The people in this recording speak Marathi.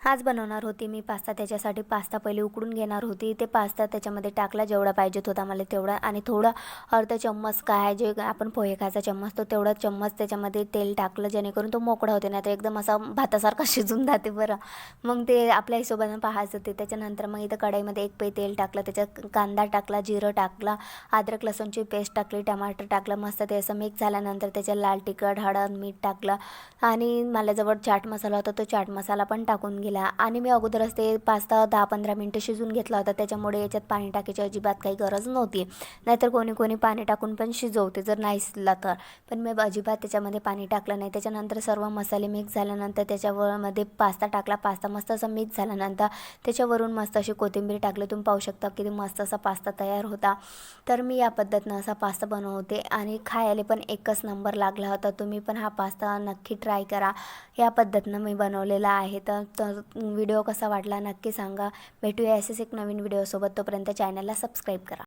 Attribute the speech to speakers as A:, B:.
A: आज बनवणार होती मी पास्ता। त्याच्यासाठी पास्ता पहिले उकडून घेणार होती। ते पास्ता त्याच्यामध्ये टाकला जेवढा पाहिजेत होता मला तेवढा, आणि थोडा अर्धा चम्मच काय जे आपण पोहे खायचा चम्मच तो तेवढा चम्मच त्याच्यामध्ये तेल टाकलं, जेणेकरून तो मोकळा होते, नाही तर एकदम असा भातासारखा शिजून जाते बरं। मग ते आपल्या हिशोबाने पाहायचं ते। त्याच्यानंतर मग इथं कढईमध्ये एक पै तेल टाकलं, त्याच्यात कांदा टाकला, जिरं टाकला, अद्रक लसूणची पेस्ट टाकली, टमाटर टाकलं, मस्त ते असं मिक्स झाल्यानंतर त्याच्यात लाल तिखट, हळद, मीठ टाकलं, आणि माझ्याजवळ चाट मसाला होता तो चाट मसाला पण टाकून गेला। आणि मी अगोदरच ते पास्ता 10-15 मिनिटं शिजून घेतला होता, त्याच्यामुळे याच्यात पाणी टाकायची अजिबात काही गरज नव्हती। नाहीतर कोणी कोणी पाणी टाकून पण शिजवते जर नाही शिजला तर, पण मी अजिबात त्याच्यामध्ये पाणी टाकलं नाही। त्याच्यानंतर सर्व मसाले मिक्स झाल्यानंतर त्याच्यामध्ये पास्ता टाकला। पास्ता मस्त असा मिक्स झाल्यानंतर त्याच्यावरून मस्त अशी कोथिंबीर टाकली। तुम्ही पाहू शकता किती मस्त असा पास्ता तयार होता। तर मी या पद्धतीनं असा पास्ता बनवते आणि खायला पण एकच नंबर लागला होता। तुम्ही पण हा पास्ता नक्की ट्राय करा। या पद्धतीनं मी बनवलेला आहे। तर व्हिडिओ कसा वाटला नक्की सांगा। भेटूया असेच एक नवीन व्हिडिओसोबत, तोपर्यंत चॅनलला सबस्क्राईब करा।